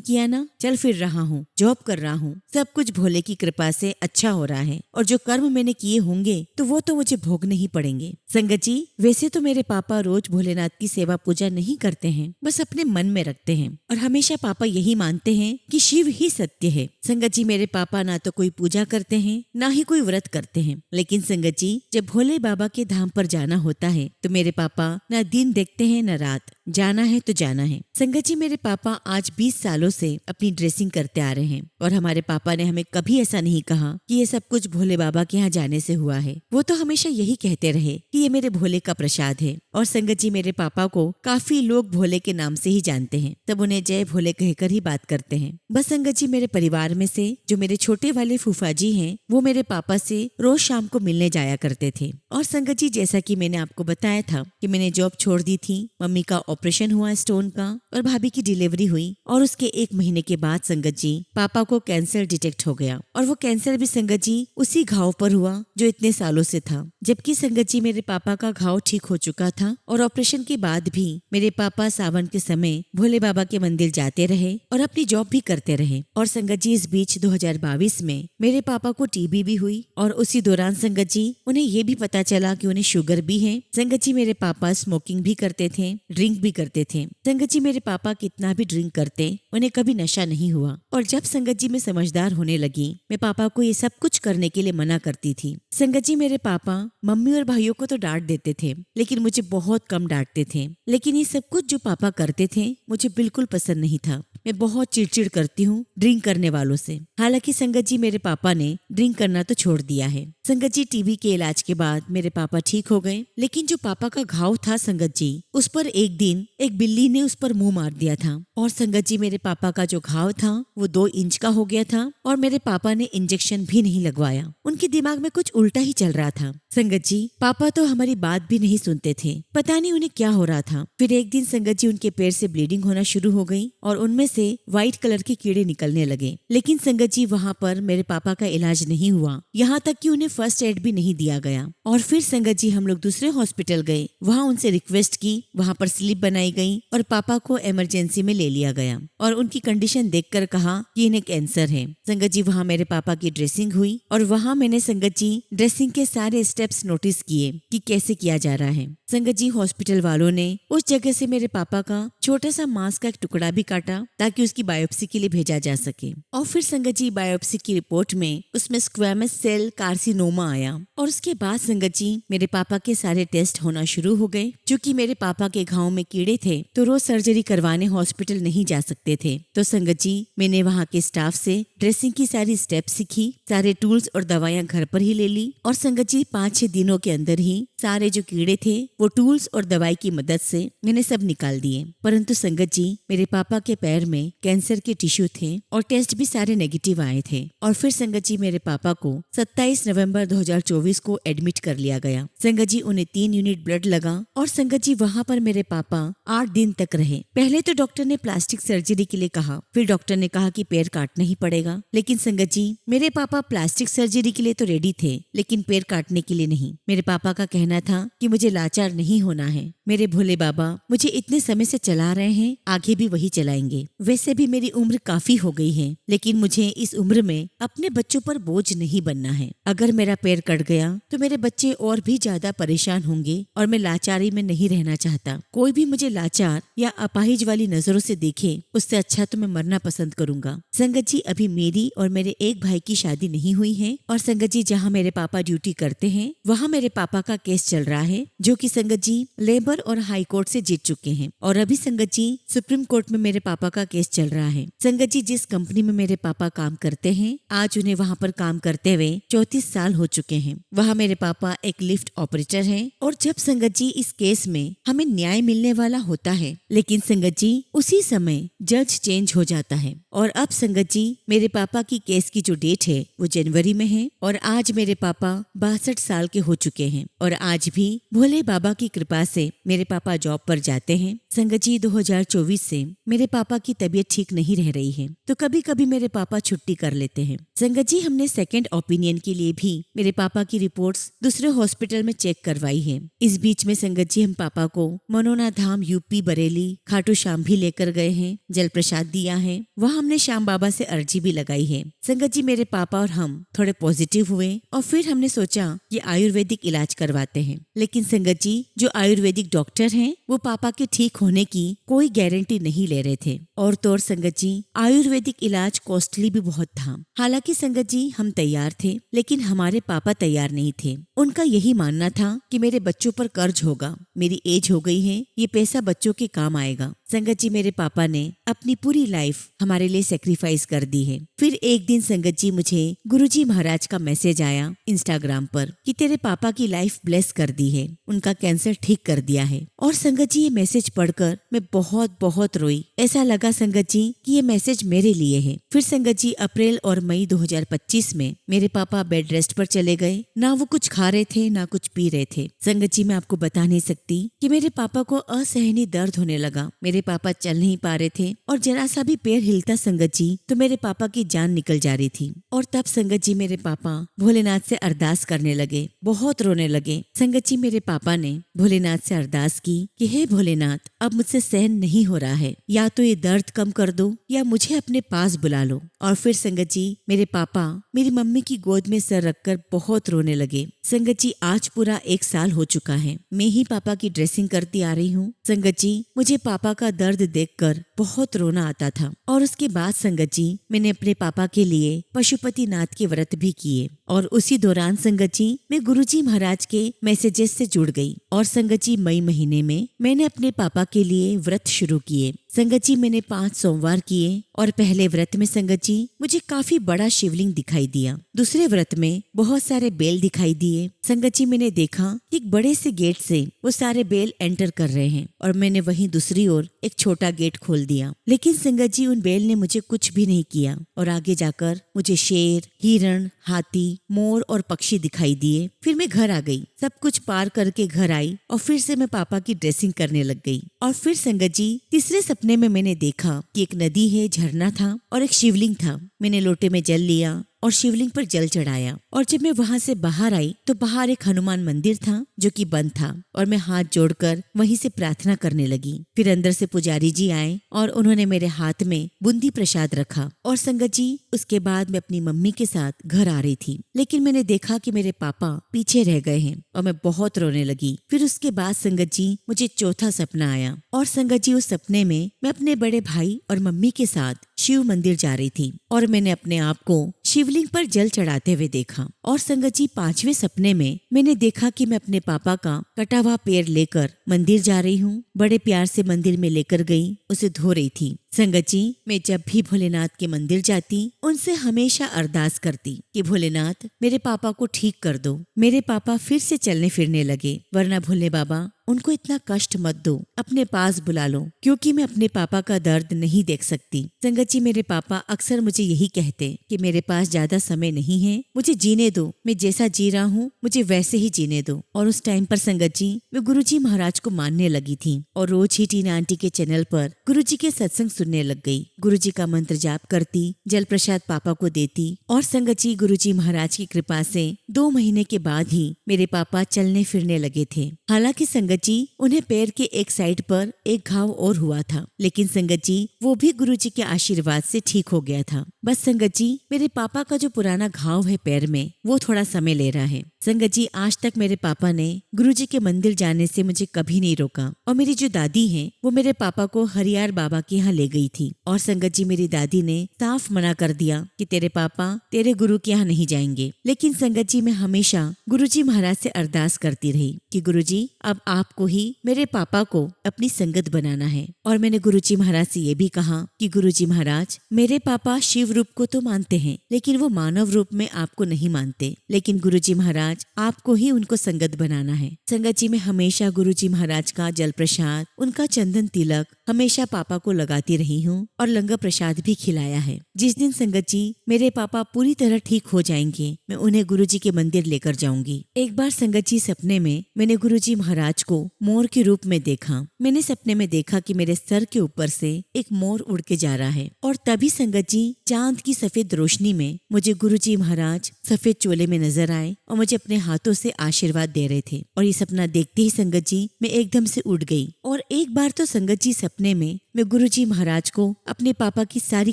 किया ना। चल फिर रहा हूँ, जॉब कर रहा हूँ, सब कुछ भोले की कृपा से अच्छा हो रहा है और जो कर्म मैंने किए होंगे तो वो तो मुझे भोगने ही पड़ेंगे। संगत जी, वैसे तो मेरे पापा रोज भोलेनाथ की सेवा पूजा नहीं करते हैं, बस अपने मन में रखते हैं और हमेशा पापा यही मानते हैं कि शिव ही सत्य है। संगत जी, मेरे पापा ना तो कोई पूजा करते हैं ना ही कोई व्रत करते हैं, लेकिन संगत जी, जब भोले बाबा के धाम पर जाना होता है तो मेरे पापा ना दिन देखते हैं न रात, जाना है तो जाना है। संगत जी, मेरे पापा आज 20 सालों से अपनी ड्रेसिंग करते आ रहे हैं और हमारे पापा ने हमें कभी ऐसा नहीं कहा कि ये सब कुछ भोले बाबा के यहाँ जाने से हुआ है। वो तो हमेशा यही कहते रहे कि ये मेरे भोले का प्रसाद है। और संगत जी, मेरे पापा को काफी लोग भोले के नाम से ही जानते हैं, तब उन्हें जय भोले कहकर ही बात करते हैं। बस संगत जी, मेरे परिवार में से जो मेरे छोटे वाले फूफा जी हैं, वो मेरे पापा से रोज शाम को मिलने जाया करते थे। और संगत जी, जैसा कि मैंने आपको बताया था कि मैंने जॉब छोड़ दी थी, मम्मी का ऑपरेशन हुआ स्टोन का और भाभी की डिलीवरी हुई और उसके 1 महीने के बाद संगत जी, पापा को कैंसर डिटेक्ट हो गया और वो कैंसर भी संगत जी उसी घाव पर हुआ जो इतने सालों से था। जबकि संगत जी, मेरे पापा का घाव ठीक हो चुका था और ऑपरेशन के बाद भी मेरे पापा सावन के समय भोले बाबा के मंदिर जाते रहे और अपनी जॉब भी करते रहे। और संगत जी, इस बीच 2022 में मेरे पापा को टीबी भी हुई और उसी दौरान संगत जी, उन्हें ये भी पता चला कि उन्हें शुगर भी है। संगत जी, मेरे पापा स्मोकिंग भी करते थे, ड्रिंक भी करते थे। संगत जी, मेरे पापा कितना भी ड्रिंक करते, उन्हें कभी नशा नहीं हुआ। और जब संगत जी मैं समझदार होने लगी, मैं पापा को ये सब कुछ करने के लिए मना करती थी। संगत जी, मेरे पापा मम्मी और भाइयों को तो डांट देते थे, लेकिन मुझे बहुत कम डांटते थे। लेकिन ये सब कुछ जो पापा करते थे मुझे बिल्कुल पसंद नहीं था। मैं बहुत चिड़चिड़ करती हूँ ड्रिंक करने वालों से। हालांकि संगत जी, मेरे पापा ने ड्रिंक करना तो छोड़ दिया है। संगत जी, टीबी के इलाज के बाद मेरे पापा ठीक हो गए, लेकिन जो पापा का घाव था संगत जी, उस पर एक दिन एक बिल्ली ने उस पर मुंह मार दिया था। और संगत जी, मेरे पापा का जो घाव था वो 2 इंच का हो गया था और मेरे पापा ने इंजेक्शन भी नहीं लगवाया। उनके दिमाग में कुछ उल्टा ही चल रहा था। संगत जी, पापा तो हमारी बात भी नहीं सुनते थे, पता नहीं उन्हें क्या हो रहा था। फिर एक दिन संगत जी, उनके पैर से ब्लीडिंग होना शुरू हो गई और उनमें से व्हाइट कलर के कीड़े निकलने लगे। लेकिन संगत जी, वहाँ पर मेरे पापा का इलाज नहीं हुआ, यहाँ तक कि उन्हें फर्स्ट एड भी नहीं दिया गया। और फिर संगत जी, हम लोग दूसरे हॉस्पिटल गए, वहाँ उनसे रिक्वेस्ट की, वहाँ पर स्लिप बनाई गई और पापा को इमरजेंसी में ले लिया गया और उनकी कंडीशन देखकर कहा कि इन्हें कैंसर है। संगत जी, वहाँ मेरे पापा की ड्रेसिंग हुई और वहाँ मैंने संगत जी ड्रेसिंग के सारे स्टेप्स नोटिस किए कि कैसे किया जा रहा है। संगत जी, हॉस्पिटल वालों ने उस जगह से मेरे पापा का छोटा सा मांस का एक टुकड़ा भी काटा ताकि उसकी बायोप्सी के लिए भेजा जा सके। और फिर संगत जी, बायोप्सी की रिपोर्ट में उसमें स्क्वैमस सेल कार्सिनोमा आया और उसके बाद संगत जी, मेरे पापा के सारे टेस्ट होना शुरू हो गए। क्योंकि मेरे पापा के घाव में कीड़े थे तो रोज सर्जरी करवाने हॉस्पिटल नहीं जा सकते थे। तो संगत जी, मैंने वहाँ के स्टाफ से ड्रेसिंग की सारी स्टेप सीखी, सारे टूल्स और दवाइयाँ घर पर ही ले ली और संगत जी, 5-6 दिनों के अंदर ही सारे जो कीड़े थे वो टूल्स और दवाई की मदद से मैंने सब निकाल दिए। परंतु संगत जी, मेरे पापा के पैर में कैंसर के टिश्यू थे और टेस्ट भी सारे नेगेटिव आए थे। और फिर संगत जी, मेरे पापा को 27 नवंबर 2024 को एडमिट कर लिया गया। संगत जी, उन्हें 3 यूनिट ब्लड लगा और संगत जी, वहाँ पर मेरे पापा 8 दिन तक रहे। पहले तो डॉक्टर ने प्लास्टिक सर्जरी के लिए कहा, फिर डॉक्टर ने कहा कि पैर काटना ही पड़ेगा। लेकिन संगत जी, मेरे पापा प्लास्टिक सर्जरी के लिए तो रेडी थे, लेकिन पैर काटने के लिए नहीं। मेरे पापा का कहना था कि मुझे लाचार नहीं होना है, मेरे भोले बाबा मुझे इतने समय से चला रहे हैं, आगे भी वही चलाएंगे। वैसे भी मेरी उम्र काफी हो गई है, लेकिन मुझे इस उम्र में अपने बच्चों पर बोझ नहीं बनना है। अगर मेरा पैर कट गया तो मेरे बच्चे और भी ज्यादा परेशान होंगे और मैं लाचारी में नहीं रहना चाहता। कोई भी मुझे लाचार या अपाहिज वाली नजरों से देखे, उससे अच्छा तो मैं मरना पसंद करूंगा। संगत जी, अभी मेरी और मेरे एक भाई की शादी नहीं हुई है और संगत जी जहाँ मेरे पापा ड्यूटी करते हैं वहाँ मेरे पापा का केस चल रहा है, जो कि संगत जी लेबर और हाई कोर्ट से जीत चुके हैं। और अभी संगत जी सुप्रीम कोर्ट में मेरे पापा का केस चल रहा है। संगत जी जिस कंपनी में मेरे पापा काम करते हैं, आज उन्हें वहाँ पर काम करते हुए 34 साल हो चुके हैं। वहाँ मेरे पापा एक लिफ्ट ऑपरेटर हैं। और जब संगत जी इस केस में हमें न्याय मिलने वाला होता है, लेकिन संगत जी उसी समय जज चेंज हो जाता है। और अब संगत जी मेरे पापा की केस की जो डेट है वो जनवरी में है और आज मेरे पापा 62 साल के हो चुके हैं। और आज भी भोले बाबा की कृपा से मेरे पापा जॉब पर जाते हैं। संगत जी 2024 से मेरे पापा की तबीयत ठीक नहीं रह रही है, तो कभी कभी मेरे पापा छुट्टी कर लेते हैं। संगत जी हमने सेकंड ओपिनियन के लिए भी मेरे पापा की रिपोर्ट्स दूसरे हॉस्पिटल में चेक करवाई है। इस बीच में संगत जी हम पापा को मनोना धाम यूपी बरेली खाटू श्याम भी लेकर गए हैं, जल प्रसाद दिया है। वहाँ हमने श्याम बाबा से अर्जी भी लगाई है। संगत जी मेरे पापा और हम थोड़े पॉजिटिव हुए और फिर हमने सोचा ये आयुर्वेदिक इलाज करवाते हैं। लेकिन संगत जी जो आयुर्वेदिक डॉक्टर हैं वो पापा के ठीक होने की कोई गारंटी नहीं ले रहे थे। और तो और संगत जी आयुर्वेदिक इलाज कॉस्टली भी बहुत था। हालांकि संगत जी हम तैयार थे, लेकिन हमारे पापा तैयार नहीं थे। उनका यही मानना था कि मेरे बच्चों पर कर्ज होगा, मेरी एज हो गई है, ये पैसा बच्चों के काम आएगा। संगत जी मेरे पापा ने अपनी पूरी लाइफ हमारे लिए सेक्रीफाइस कर दी है। फिर एक दिन संगत जी मुझे गुरुजी महाराज का मैसेज आया इंस्टाग्राम पर कि तेरे पापा की लाइफ ब्लेस कर दी है, उनका कैंसर ठीक कर दिया है। और संगत जी ये मैसेज पढ़कर मैं बहुत बहुत रोई। ऐसा लगा संगत जी कि ये मैसेज मेरे लिए है। फिर संगत जी अप्रैल और मई 2025 में मेरे पापा बेड रेस्ट पर चले गए। ना वो कुछ खा रहे थे ना कुछ पी रहे थे। संगत जी मैं आपको बता नहीं सकती कि मेरे पापा को असहनीय दर्द होने लगा। मेरे पापा चल नहीं पा रहे थे और जरा सा भी पैर हिलता संगत जी तो मेरे पापा की जान निकल जा रही थी। और तब संगत जी मेरे पापा भोलेनाथ से अरदास करने लगे, बहुत रोने लगे। संगत जी मेरे पापा ने भोलेनाथ से अरदास की कि हे भोलेनाथ, अब मुझसे सहन नहीं हो रहा है, या तो ये दर्द कम कर दो या मुझे अपने पास बुला लो। और फिर संगत जी मेरे पापा मेरी मम्मी की गोद में सर रखकर बहुत रोने लगे। संगत जी आज पूरा 1 साल हो चुका है, मैं ही पापा की ड्रेसिंग करती आ रही हूँ। संगत जी मुझे पापा का दर्द देखकर बहुत रोना आता था। और उसके बाद संगत जी मैंने अपने पापा के लिए पशुपतिनाथ के व्रत भी किए। और उसी दौरान संगत जी मैं गुरुजी महाराज के मैसेजेस से जुड़ गई। और संगत जी मई महीने में मैंने अपने पापा के लिए व्रत शुरू किए। संगत जी मैंने 5 सोमवार किए और पहले व्रत में संगत जी मुझे काफी बड़ा शिवलिंग दिखाई दिया। दूसरे व्रत में बहुत सारे बेल दिखाई दिए। संगत जी मैंने देखा कि एक बड़े से गेट से वो सारे बेल एंटर कर रहे हैं और मैंने वहीं दूसरी ओर एक छोटा गेट खोल दिया। लेकिन संगत जी उन बेल ने मुझे कुछ भी नहीं किया और आगे जाकर मुझे शेर, हिरण, हाथी, मोर और पक्षी दिखाई दिए। फिर मैं घर आ गई, सब कुछ पार करके घर आई और फिर से मैं पापा की ड्रेसिंग करने लग गई। और फिर संगत जी तीसरे सपने में मैंने देखा कि एक नदी है, झरना था और एक शिवलिंग था। मैंने लोटे में जल लिया और शिवलिंग पर जल चढ़ाया। और जब मैं वहां से बाहर आई तो बाहर एक हनुमान मंदिर था जो कि बंद था और मैं हाथ जोड़कर वहीं से प्रार्थना करने लगी। फिर अंदर से पुजारी जी आए और उन्होंने मेरे हाथ में बूंदी प्रसाद रखा। और संगत जी उसके बाद मैं अपनी मम्मी के साथ घर आ रही थी, लेकिन मैंने देखा कि मेरे पापा पीछे रह गए हैं और मैं बहुत रोने लगी। फिर उसके बाद संगत जी मुझे चौथा सपना आया और संगत जी उस सपने में मैं अपने बड़े भाई और मम्मी के साथ शिव मंदिर जा रही थी और मैंने अपने आप को शिवलिंग पर जल चढ़ाते हुए देखा। और संगत जी 5वें सपने में मैंने देखा कि मैं अपने पापा का कटा हुआ पैर लेकर मंदिर जा रही हूँ। बड़े प्यार से मंदिर में लेकर गई, उसे धो रही थी। संगत जी मैं जब भी भोलेनाथ के मंदिर जाती उनसे हमेशा अरदास करती कि भोलेनाथ मेरे पापा को ठीक कर दो, मेरे पापा फिर से चलने फिरने लगे, वरना भोले बाबा उनको इतना कष्ट मत दो, अपने पास बुला लो, क्योंकि मैं अपने पापा का दर्द नहीं देख सकती। संगत जी मेरे पापा अक्सर मुझे यही कहते कि मेरे पास ज्यादा समय नहीं है, मुझे जीने दो, मैं जैसा जी रहा हूँ मुझे वैसे ही जीने दो। और उस टाइम पर संगत जी मैं गुरुजी महाराज को मानने लगी थी और रोज ही टीना आंटी के चैनल पर गुरुजी के सत्संग सुनने लग गई। गुरुजी का मंत्र जाप करती, जल प्रसाद पापा को देती और संगत जी गुरुजी महाराज की कृपा से 2 महीने के बाद ही मेरे पापा चलने फिरने लगे थे। हालांकि संगत जी उन्हें पैर के एक साइड पर एक घाव और हुआ था, लेकिन संगत जी वो भी गुरुजी के आशीर्वाद से ठीक हो गया था। बस संगत जी मेरे पापा का जो पुराना घाव है पैर में, वो थोड़ा समय ले रहा है। संगत जी आज तक मेरे पापा ने गुरुजी के मंदिर जाने से मुझे कभी नहीं रोका और मेरी जो दादी है वो मेरे पापा को हरियार बाबा के यहाँ ले गई थी और संगत जी मेरी दादी ने साफ मना कर दिया कि तेरे पापा तेरे गुरु के यहाँ नहीं जाएंगे। लेकिन संगत जी मैं हमेशा गुरुजी महाराज से अरदास करती रही कि गुरुजी अब आपको ही मेरे पापा को अपनी संगत बनाना है। और मैंने गुरुजी महाराज से ये भी कहा कि गुरुजी महाराज मेरे पापा शिव रूप को तो मानते हैं लेकिन वो मानव रूप में आपको नहीं मानते, लेकिन गुरुजी महाराज आपको ही उनको संगत बनाना है। संगत जी मैं हमेशा गुरुजी महाराज का जल प्रसाद, उनका चंदन तिलक हमेशा पापा को लगाती रही हूँ और लंगर प्रसाद भी खिलाया है। जिस दिन संगत जी मेरे पापा पूरी तरह ठीक हो जाएंगे मैं उन्हें गुरुजी के मंदिर लेकर जाऊंगी। एक बार संगत जी सपने में मैंने गुरुजी महाराज को मोर के रूप में देखा। मैंने सपने में देखा कि मेरे सर के ऊपर से एक मोर उड़ के जा रहा है और तभी संगत जी चांद की सफेद रोशनी में मुझे गुरुजी महाराज सफेद चोले में नजर आए और मुझे अपने हाथों से आशीर्वाद दे रहे थे। और ये सपना देखते ही संगत जी मैं एकदम से उठ गई। और एक बार तो संगत जी सपने में मैं गुरुजी महाराज को अपने पापा की सारी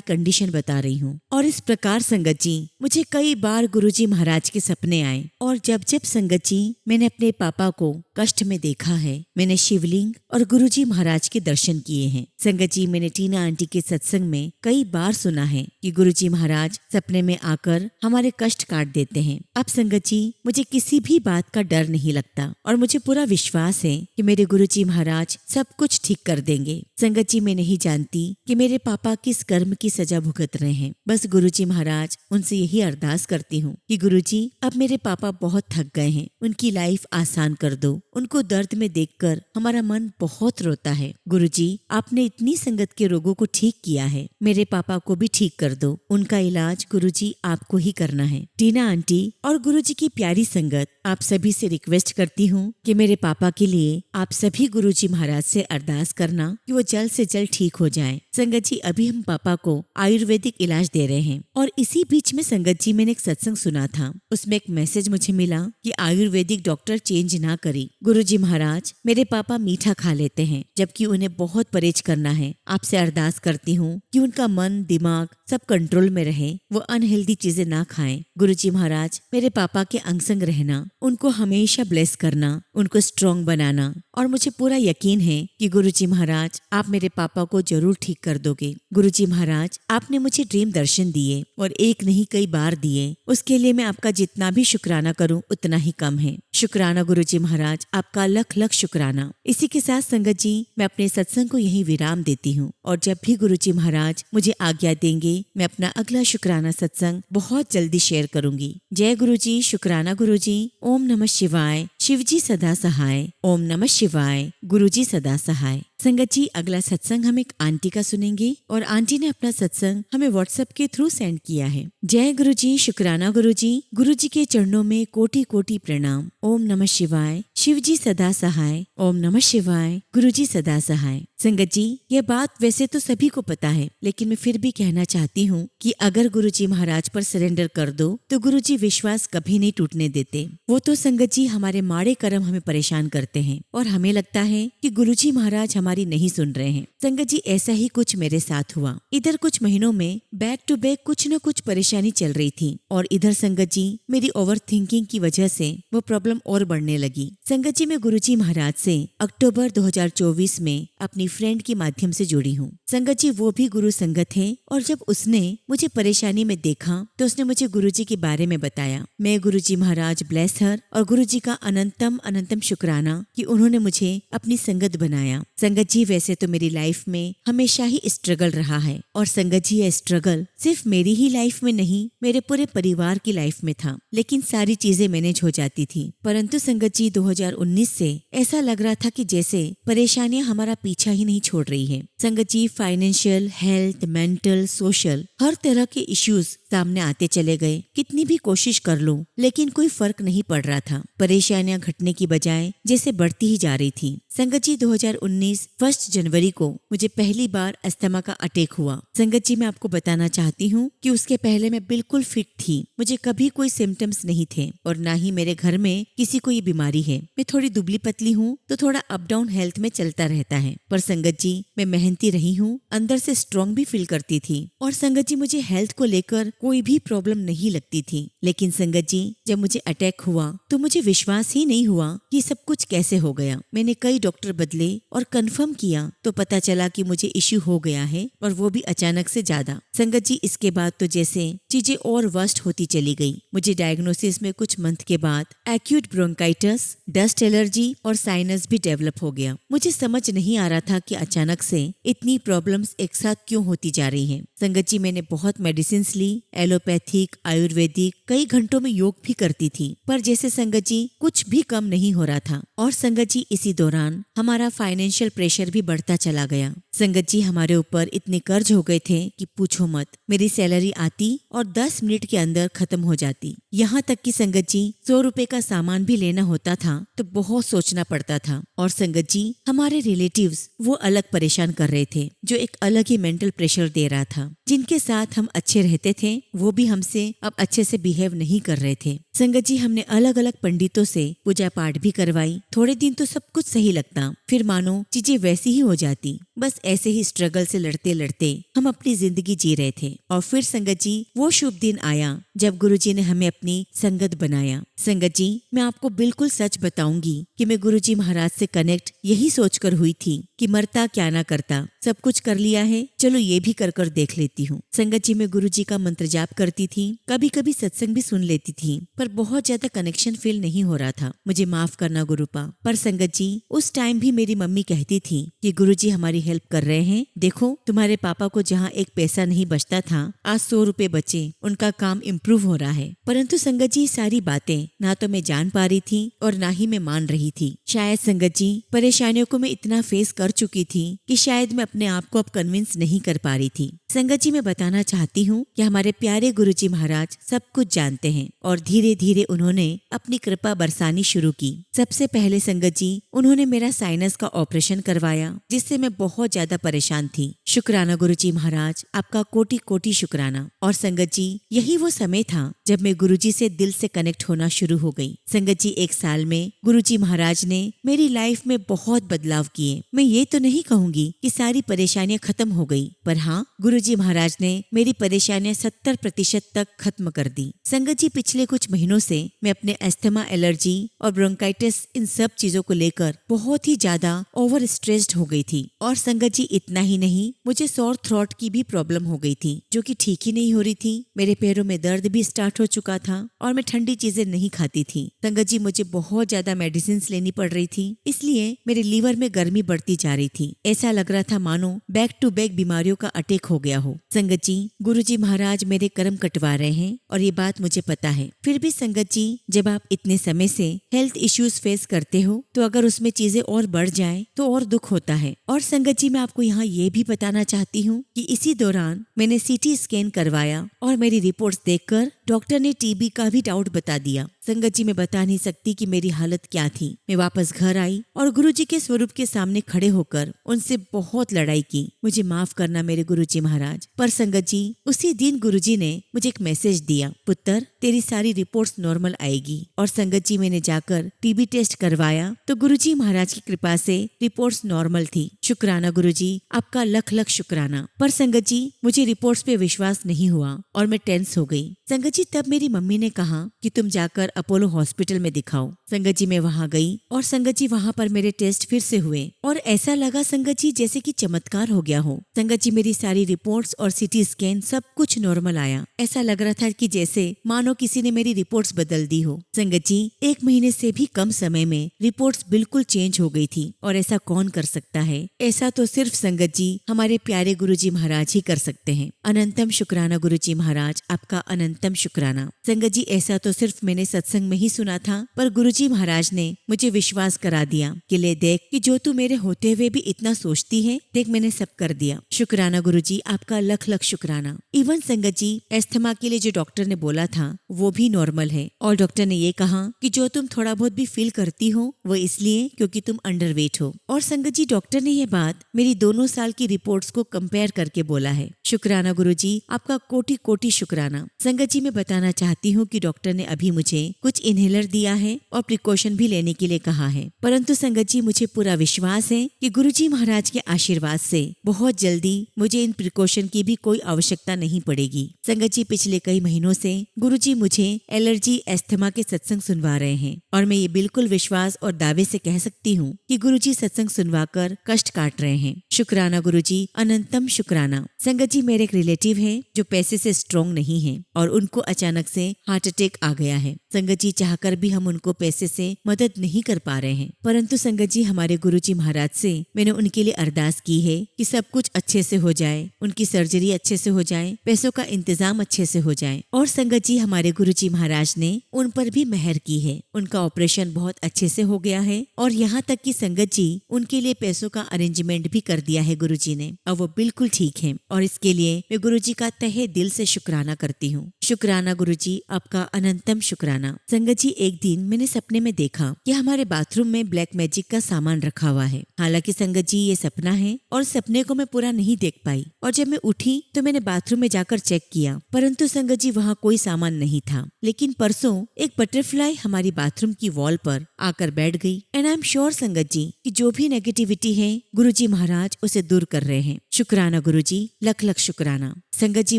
कंडीशन बता रही हूँ। और इस प्रकार संगत जी मुझे कई बार गुरुजी महाराज के सपने आए और जब जब संगत जी मैंने अपने पापा को कष्ट में देखा है मैंने शिवलिंग और गुरुजी महाराज के दर्शन किए हैं। संगत जी मैंने टीना आंटी के सत्संग में कई बार सुना है कि गुरुजी महाराज सपने में आकर हमारे कष्ट काट देते हैं। अब संगत जी मुझे किसी भी बात का डर नहीं लगता और मुझे पूरा विश्वास है कि मेरे गुरुजी महाराज सब कुछ ठीक कर देंगे। संगत जी मैं नहीं जानती कि मेरे पापा किस कर्म की सजा भुगत रहे हैं। बस गुरुजी महाराज उनसे यही अरदास करती हूँ कि गुरुजी अब मेरे पापा बहुत थक गए हैं, उनकी लाइफ आसान कर दो। उनको दर्द में देखकर हमारा मन बहुत रोता है। गुरुजी आपने इतनी संगत के रोगों को ठीक किया है, मेरे पापा को भी ठीक कर दो। उनका इलाज गुरुजी आपको ही करना है। टीना आंटी और गुरुजी की प्यारी संगत आप सभी से रिक्वेस्ट करती हूँ कि मेरे पापा के लिए आप सभी गुरुजी महाराज से अरदास करना कि वो जल्द से जल्द ठीक हो जाएं। संगत जी अभी हम पापा को आयुर्वेदिक इलाज दे रहे हैं और इसी बीच में संगत जी मैंने एक सत्संग सुना था, उसमें एक मैसेज मुझे मिला कि आयुर्वेदिक डॉक्टर चेंज ना करी। गुरुजी महाराज मेरे पापा मीठा खा लेते हैं जबकि उन्हें बहुत परहेज करना है। आपसे अरदास करती हूँ कि उनका मन दिमाग सब कंट्रोल में रहे, वो अनहेल्दी चीजें ना खाएं। गुरुजी महाराज मेरे पापा के अंग संग रहना, उनको हमेशा ब्लेस करना, उनको स्ट्रॉन्ग बनाना। और मुझे पूरा यकीन है कि गुरुजी महाराज आप मेरे पापा को जरूर ठीक कर दोगे। गुरुजी महाराज आपने मुझे ड्रीम दर्शन दिए और एक नहीं कई बार दिए, उसके लिए मैं आपका जितना भी शुक्राना करूं उतना ही कम है। शुक्राना गुरुजी महाराज, आपका लख लख शुक्राना। इसी के साथ संगत जी मैं अपने सत्संग को यहीं विराम देती हूँ और जब भी गुरुजी महाराज मुझे आज्ञा देंगे मैं अपना अगला शुक्राना सत्संग बहुत जल्दी शेयर करूंगी। जय गुरुजी, शुक्राना गुरुजी। ओम नमः शिवाय। शिवजी सदा सहाय। ओम नमः शिवाय। गुरुजी सदा सहाय। संगत जी अगला सत्संग हम एक आंटी का सुनेंगे और आंटी ने अपना सत्संग हमें व्हाट्सएप के थ्रू सेंड किया है। जय गुरुजी, शुक्राना गुरुजी। गुरुजी के चरणों में कोटि कोटि प्रणाम। ओम नमः शिवाय। शिवजी सदा सहाय। ओम नमः शिवाय। गुरुजी सदा सहाय। संगत जी यह बात वैसे तो सभी को पता है, लेकिन मैं फिर भी कहना चाहती हूँ कि अगर गुरुजी महाराज पर सरेंडर कर दो तो गुरुजी विश्वास कभी नहीं टूटने देते। वो तो संगत जी हमारे माड़े कर्म हमें परेशान करते हैं और हमें लगता है कि गुरुजी महाराज हमारी नहीं सुन रहे हैं। संगत जी ऐसा ही कुछ मेरे साथ हुआ। इधर कुछ महीनों में बैक टू बैक कुछ न कुछ परेशानी चल रही थी और इधर संगत जी मेरी ओवर थिंकिंग की वजह से वो प्रॉब्लम और बढ़ने लगी। संगत जी मैं गुरुजी महाराज से अक्टूबर 2024 में अपनी फ्रेंड के माध्यम से जुड़ी हूँ। संगत जी वो भी गुरु संगत है और जब उसने मुझे परेशानी में देखा तो उसने मुझे गुरुजी के बारे में बताया। मैं गुरुजी महाराज ब्लेस हर और गुरुजी का अनंतम अनंतम शुक्राना कि उन्होंने मुझे अपनी संगत बनाया। संगत जी वैसे तो मेरी लाइफ में हमेशा ही स्ट्रगल रहा है और संगत जी यह स्ट्रगल सिर्फ मेरी ही लाइफ में नहीं मेरे पूरे परिवार की लाइफ में था, लेकिन सारी चीजें मैनेज हो जाती थी। परंतु संगत जी 2019 से ऐसा लग रहा था कि जैसे परेशानियां हमारा पीछा ही नहीं छोड़ रही है। संगत जी फाइनेंशियल, हेल्थ, मेंटल, सोशल हर तरह के इश्यूज सामने आते चले गए। कितनी भी कोशिश कर लूं लेकिन कोई फर्क नहीं पड़ रहा था। परेशानियां घटने की बजाय जैसे बढ़ती ही जा रही थी। संगत जी 2019 1 जनवरी को मुझे पहली बार अस्थमा का अटैक हुआ। संगत जी मैं आपको बताना चाहती हूँ कि उसके पहले मैं बिल्कुल फिट थी। मुझे कभी कोई सिम्टम्स नहीं थे और ना ही मेरे घर में किसी को ये बीमारी है। मैं थोड़ी दुबली पतली हूँ तो थोड़ा अप डाउन हेल्थ में चलता रहता है, पर संगत जी मैं मेहनती रही हूँ, अंदर से स्ट्रॉन्ग भी फील करती थी और संगत जी मुझे हेल्थ को लेकर कोई भी प्रॉब्लम नहीं लगती थी। लेकिन संगत जी जब मुझे अटैक हुआ तो मुझे विश्वास ही नहीं हुआ कि सब कुछ कैसे हो गया। मैंने कई डॉक्टर बदले और कंफर्म किया तो पता चला कि मुझे इश्यू हो गया है और वो भी अचानक से ज्यादा। संगत जी इसके बाद तो जैसे चीजें और वर्स्ट होती चली गई। मुझे डायग्नोसिस में कुछ मंथ के बाद एक्यूट ब्रोंकाइटिस, डस्ट एलर्जी और साइनस भी डेवलप हो गया। मुझे समझ नहीं आ रहा था कि अचानक से इतनी प्रॉब्लम्स एक साथ क्यों होती जा रही हैं। संगत जी मैंने बहुत मेडिसिन ली, एलोपैथिक, आयुर्वेदिक, कई घंटों में योग भी करती थी, पर जैसे संगत जी कुछ भी कम नहीं हो रहा था। और संगत जी इसी दौरान हमारा फाइनेंशियल प्रेशर भी बढ़ता चला गया। संगत जी हमारे ऊपर इतने कर्ज हो गए थे कि पूछो मत। मेरी सैलरी आती और 10 मिनट के अंदर खत्म हो जाती। यहाँ तक कि संगत जी 100 रुपए का सामान भी लेना होता था तो बहुत सोचना पड़ता था। और संगत जी हमारे रिलेटिव्स वो अलग परेशान कर रहे थे, जो एक अलग ही मेंटल प्रेशर दे रहा था। जिनके साथ हम अच्छे रहते थे वो भी हमसे अब अच्छे से बिहेव नहीं कर रहे थे। संगत जी हमने अलग अलग पंडितों से पूजा पाठ भी करवाई। थोड़े दिन तो सब कुछ सही लगता, फिर मानो चीजें वैसी ही हो जाती। बस ऐसे ही स्ट्रगल से लड़ते लड़ते हम अपनी जिंदगी जी रहे थे। और फिर संगत जी वो शुभ दिन आया जब गुरुजी ने हमें अपनी संगत बनाया। संगत जी मैं आपको बिल्कुल सच बताऊंगी कि मैं गुरुजी महाराज से कनेक्ट यही सोचकर हुई थी कि मरता क्या ना करता, सब कुछ कर लिया है, चलो ये भी कर कर देख लेती हूँ। संगत जी मैं गुरुजी का मंत्र जाप करती थी, कभी कभी सत्संग भी सुन लेती थी, पर बहुत ज्यादा कनेक्शन फील नहीं हो रहा था। मुझे माफ करना गुरुपा। पर संगत जी उस टाइम भी मेरी मम्मी कहती थी कि गुरुजी हमारी हेल्प कर रहे हैं, देखो तुम्हारे पापा को जहाँ एक पैसा नहीं बचता था आज 100 रुपए बचे, उनका काम इम्प्रूव हो रहा है। परंतु संगत जी सारी बातें ना तो मैं जान पा रही थी और ना ही मैं मान रही थी। शायद संगत जी परेशानियों को मैं इतना फेस कर चुकी थी कि शायद मैं अपने आप को अब कन्विंस नहीं कर पा रही थी। संगत जी मैं बताना चाहती हूँ कि हमारे प्यारे गुरुजी महाराज सब कुछ जानते हैं और धीरे धीरे उन्होंने अपनी कृपा बरसानी शुरू की। सबसे पहले संगत जी उन्होंने मेरा साइनस का ऑपरेशन करवाया, जिससे मैं बहुत ज्यादा परेशान थी। शुक्राना गुरुजी महाराज, आपका कोटि कोटि शुक्राना। और संगत जी यही वो समय था जब मैं गुरुजी से दिल से कनेक्ट होना शुरू हो गई। संगत जी 1 साल में गुरुजी महाराज ने मेरी लाइफ में बहुत बदलाव किए। मैं ये तो नहीं कहूँगी कि सारी परेशानियां खत्म हो गई, पर हाँ गुरुजी महाराज ने मेरी परेशानियां 70% तक खत्म कर दी। संगत जी पिछले कुछ महीनों से मैं अपने अस्थमा, एलर्जी और ब्रोंकाइटिस इन सब चीजों को लेकर बहुत ही ज्यादा ओवर स्ट्रेस्ड हो गई थी। और संगत जी इतना ही नहीं, मुझे सोर थ्रोट की भी प्रॉब्लम हो गई थी, जो कि ठीक ही नहीं हो रही थी। मेरे पैरों में दर्द भी स्टार्ट हो चुका था और मैं ठंडी चीजें नहीं खाती थी। संगत जी मुझे बहुत ज्यादा मेडिसिन लेनी पड़ रही थी, इसलिए मेरे लीवर में गर्मी बढ़ती जा रही थी। ऐसा लग रहा था मानो बैक टू बैक बीमारियों का अटैक हो गया हो। संगत जी गुरुजी महाराज मेरे कर्म कटवा रहे हैं और ये बात मुझे पता है। फिर भी संगत जी जब आप इतने समय से हेल्थ इश्यूज फेस करते हो तो अगर उसमें चीजें और बढ़ जाएं तो और दुख होता है। और संगत जी मैं आपको यहाँ ये भी बताना चाहती हूँ कि इसी दौरान मैंने सीटी स्कैन करवाया और मेरी रिपोर्ट्स देखकर डॉक्टर ने टीबी का भी डाउट बता दिया। संगत जी मैं बता नहीं सकती कि मेरी हालत क्या थी। मैं वापस घर आई और गुरुजी के स्वरूप के सामने खड़े होकर उनसे बहुत लड़ाई की। मुझे माफ करना मेरे गुरुजी महाराज। पर संगत जी उसी दिन गुरुजी ने मुझे एक मैसेज दिया, पुत्र तेरी सारी रिपोर्ट्स नॉर्मल आएगी। और संगत जी मैंने जाकर टीबी टेस्ट करवाया तो गुरुजी महाराज की कृपा से रिपोर्ट्स नॉर्मल थी। शुक्राना गुरुजी, आपका लख लख शुक्राना। पर संगत जी मुझे रिपोर्ट्स पे विश्वास नहीं हुआ और मैं टेंस हो गई। संगत जी तब मेरी मम्मी ने कहा कि तुम जाकर अपोलो हॉस्पिटल में दिखाओ। संगत जी मैं वहाँ गई और संगत जी वहाँ पर मेरे टेस्ट फिर से हुए और ऐसा लगा संगत जी जैसे कि चमत्कार हो गया हो। संगत जी मेरी सारी रिपोर्ट्स और सीटी स्कैन सब कुछ नॉर्मल आया। ऐसा लग रहा था कि जैसे मानो किसी ने मेरी रिपोर्ट्स बदल दी हो। संगत जी 1 महीने से भी कम समय में रिपोर्ट्स बिल्कुल चेंज हो गई थी। और ऐसा कौन कर सकता है? ऐसा तो सिर्फ संगत जी हमारे प्यारे गुरुजी महाराज ही कर सकते हैं। अनंतम शुक्राना गुरुजी महाराज, आपका अनंतम शुक्राना। शुक्राना। संगत जी, ऐसा तो सिर्फ मैंने सत्संग में ही सुना था, पर गुरुजी महाराज ने मुझे विश्वास करा दिया कि ले देख कि जो तू मेरे होते हुए भी इतना सोचती है, देख मैंने सब कर दिया। शुक्राना गुरुजी, आपका लख लख शुक्राना। इवन संगत जी, एस्थमा के लिए जो डॉक्टर ने बोला था वो भी नॉर्मल है, और डॉक्टर ने ये कहा कि जो तुम थोड़ा बहुत भी फील करती हो वो इसलिए क्योंकि तुम अंडरवेट हो। और संगत जी, डॉक्टर ने ये बात मेरी दोनों साल की रिपोर्ट्स को कंपेयर करके बोला है। शुक्राना गुरुजी, आपका कोटि कोटि शुक्राना। संगत जी, मैं बताना चाहती हूँ कि डॉक्टर ने अभी मुझे कुछ इनहेलर दिया है और प्रिकॉशन भी लेने के लिए कहा है, परंतु संगत जी मुझे पूरा विश्वास है कि गुरुजी महाराज के आशीर्वाद से बहुत जल्दी मुझे इन प्रिकॉशन की भी कोई आवश्यकता नहीं पड़ेगी। संगत जी, पिछले कई महीनों से गुरुजी मुझे एलर्जी एस्थमा के सत्संग सुनवा रहे हैं, और मैं ये बिल्कुल विश्वास और दावे से कह सकती हूँ कि गुरुजी सत्संग सुनवाकर कष्ट काट रहे हैं। शुक्राना गुरुजी, अनंतम शुक्राना। संगत जी, मेरे एक रिलेटिव है जो पैसे से स्ट्रॉन्ग नहीं है और उनको अचानक से हार्ट अटैक आ गया है। संगत जी, चाहकर भी हम उनको पैसे से मदद नहीं कर पा रहे हैं, परंतु संगत जी हमारे गुरुजी महाराज से मैंने उनके लिए अरदास की है कि सब कुछ अच्छे से हो जाए, उनकी सर्जरी अच्छे से हो जाए, पैसों का इंतजाम अच्छे से हो जाए। और संगत जी, हमारे गुरुजी महाराज ने उन पर भी मेहर की है, उनका ऑपरेशन बहुत अच्छे से हो गया है, और यहाँ तक कि संगत जी उनके लिए पैसों का अरेंजमेंट भी कर दिया है गुरुजी ने, और वो बिल्कुल ठीक है, और इसके लिए मैं गुरुजी का तहे दिल से शुक्राना करती हूँ। शुक्राना गुरुजी, आपका अनंतम शुक्राना। संगत जी, एक दिन मैंने सपने में देखा कि हमारे बाथरूम में ब्लैक मैजिक का सामान रखा हुआ है। हालांकि संगत जी ये सपना है और सपने को मैं पूरा नहीं देख पाई, और जब मैं उठी तो मैंने बाथरूम में जाकर चेक किया, परंतु संगत जी वहाँ कोई सामान नहीं था। लेकिन परसों एक बटरफ्लाई हमारी बाथरूम की वॉल पर आकर बैठ गई, एंड आई एम श्योर संगत जी कि जो भी नेगेटिविटी है गुरुजी महाराज उसे दूर कर रहे हैं। शुक्राना गुरुजी, लख लख शुक्राना। संगत जी,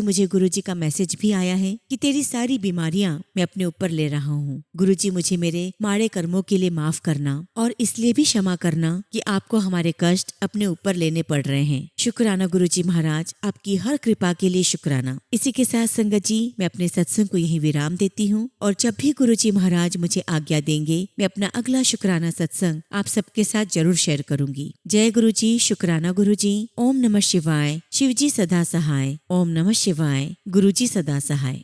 मुझे गुरुजी का मैसेज भी आया है कि तेरी सारी बीमारियां मैं अपने ऊपर ले रहा हूँ। गुरुजी, मुझे मेरे माड़े कर्मों के लिए माफ करना और इसलिए भी क्षमा करना कि आपको हमारे कष्ट अपने ऊपर लेने पड़ रहे हैं। शुक्राना गुरुजी महाराज, आपकी हर कृपा के लिए शुक्राना। इसी के साथ संगत जी मैं अपने सत्संग को यहीं विराम देती हूँ, और जब भी गुरुजी महाराज मुझे आज्ञा देंगे मैं अपना अगला शुक्राना सत्संग आप सबके साथ जरूर शेयर करूंगी। जय गुरुजी, शुक्राना गुरुजी। ओम नमः शिवाय। शिवजी सदा सहाय। ओम नमः शिवाय। गुरुजी सदा सहाय।